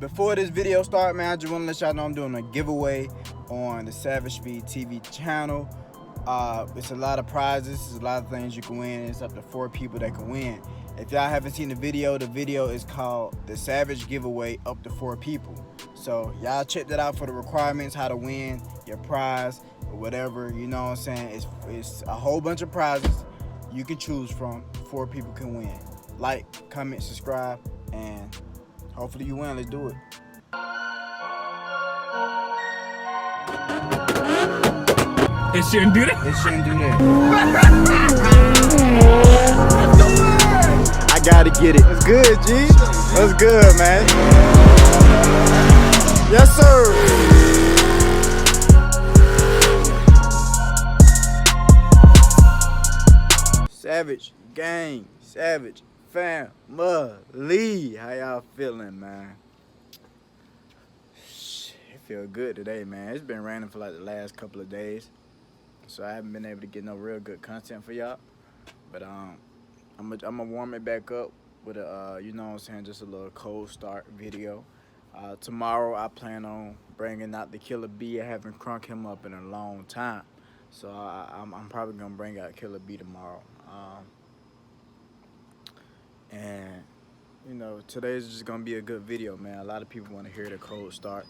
Before this video start, man, I just want to let y'all know I'm doing a giveaway on the Savage Speed TV channel. It's a lot of prizes. There's a lot of things you can win. It's up to 4 people that can win. If y'all haven't seen the video is called the Savage Giveaway, up to 4 people. So y'all check that out for the requirements, how to win your prize or whatever. You know what I'm saying? It's a whole bunch of prizes you can choose from. 4 people can win. Like, comment, subscribe, and hopefully you win. Let's do it. It shouldn't do that. It shouldn't do that. I gotta get it. It's good, G. That's good, man. Yes, sir. Savage gang, Savage family. How y'all feeling, man? It feel good today, man. It's been raining for like the last couple of days, so I haven't been able to get no real good content for y'all. But I'm gonna warm it back up with a you know what I'm saying, just a little cold start video. Tomorrow I plan on bringing out the Killer B. I haven't crunk him up in a long time, so I'm probably gonna bring out Killer B tomorrow. And you know, today's just gonna be a good video, man. A lot of people want to hear the cold start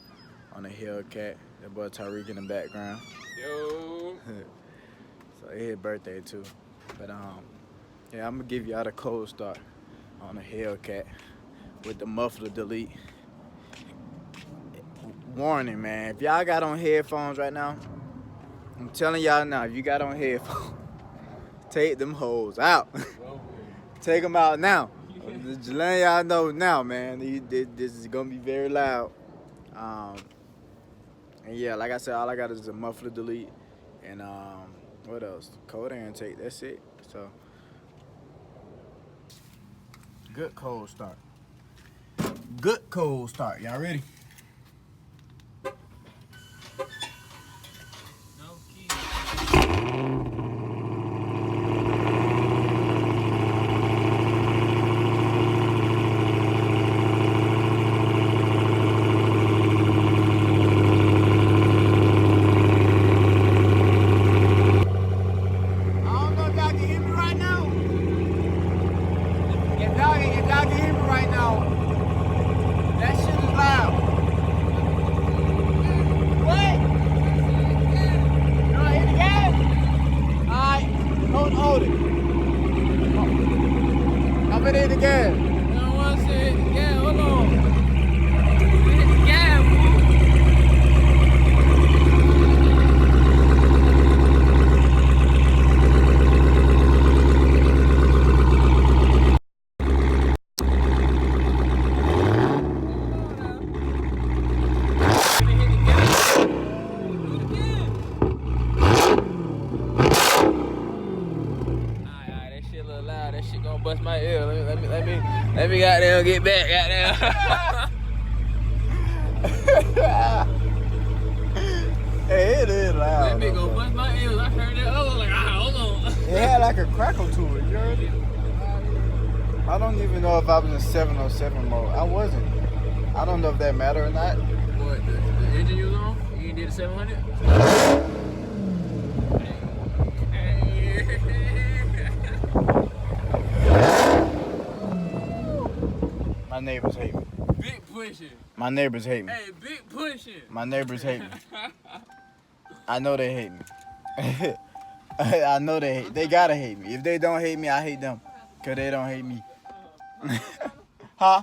on the Hellcat. That boy Tyreek in the background. Yo. So it's his birthday too. But yeah, I'm gonna give y'all the cold start on the Hellcat with the Muffler Delete. Warning, man, if y'all got on headphones right now, I'm telling y'all now, if you got on headphones, take them hoes out. Take them out now. Just letting y'all know now, man. This is gonna be very loud. And yeah, like I said, all I got is a Muffler Delete and what else? Cold air intake. That's it. So good cold start. Good cold start. Y'all ready? I'm gonna hit the gas. You don't want to say it? Yeah, hold on. Hit the gas, that shit gonna bust my ear. Let me goddamn get back, goddamn. Hey, it is loud. That bitch gonna bust my ears. I heard that other like, hold on. It had like a crackle to it, you heard it? I don't even know if I was in 707 mode. I wasn't. I don't know if that mattered or not. What, the engine you was on? You ain't did a 700? My neighbors hate me. Big pushing. My neighbors hate me. Hey, big pushing. My neighbors hate me. I know they hate me. I know they hate. They gotta hate me. If they don't hate me, I hate them. Cause they don't hate me. Huh?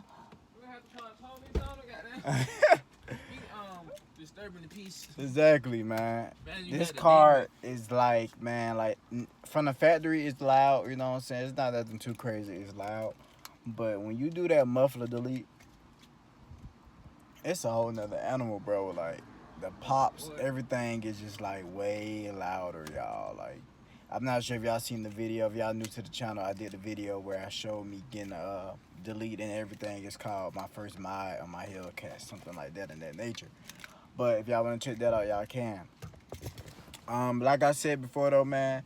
Disturbing the peace. Exactly, man. This car is like, man, like from the factory, it's loud. You know what I'm saying? It's not nothing too crazy. It's loud. But when you do that Muffler Delete, it's a whole nother animal, bro. Like the pops, everything is just like way louder, y'all. Like, I'm not sure if y'all seen the video. If y'all new to the channel, I did a video where I showed me getting a delete and everything. It's called My First Mod on my Hellcat, something like that in that nature. But if y'all want to check that out, y'all can. Like I said before though, man,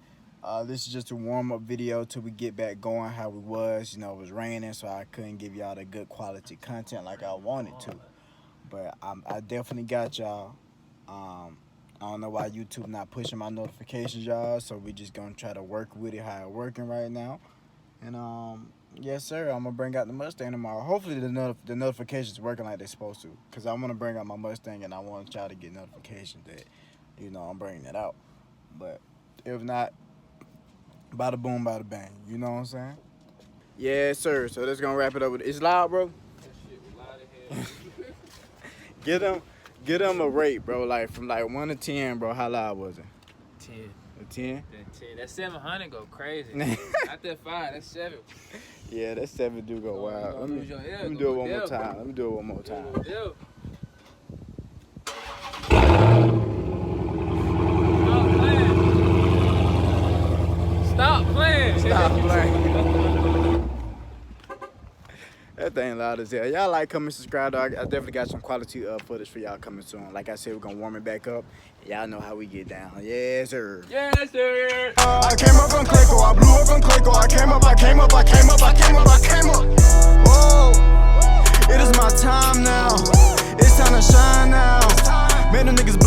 this is just a warm-up video till we get back going how we was. You know, it was raining, so I couldn't give y'all the good quality content like I wanted to. But I definitely got y'all. I don't know why YouTube not pushing my notifications, y'all. So we just gonna try to work with it how it working right now. And yes, sir. I'm gonna bring out the Mustang tomorrow. Hopefully the notifications working like they're supposed to. Cause I wanna bring out my Mustang and I want y'all to get notifications that, I'm bringing it out. But if not, bada boom, bada bang. You know what I'm saying? Yes, sir. So that's gonna wrap it up. It's loud, bro. That shit was loud as hell. Get them a rate, bro. Like from like 1 to 10, bro. How loud was it? 10. A 10? That 10. That 700 go crazy. Not that 5. That's 7. Yeah, that 7 do go wild. Let me do it one more time. Let me do it one more time. Stop playing. Stop playing. That thing loud as hell. Y'all like, comment, subscribe. Though. I definitely got some quality footage for y'all coming soon. Like I said, we're gonna warm it back up. Y'all know how we get down. Yes, sir. Yes, sir. I came up on Clayco. I blew up on Clayco. I came up. Whoa. It is my time now. It's time to shine now. Man, the niggas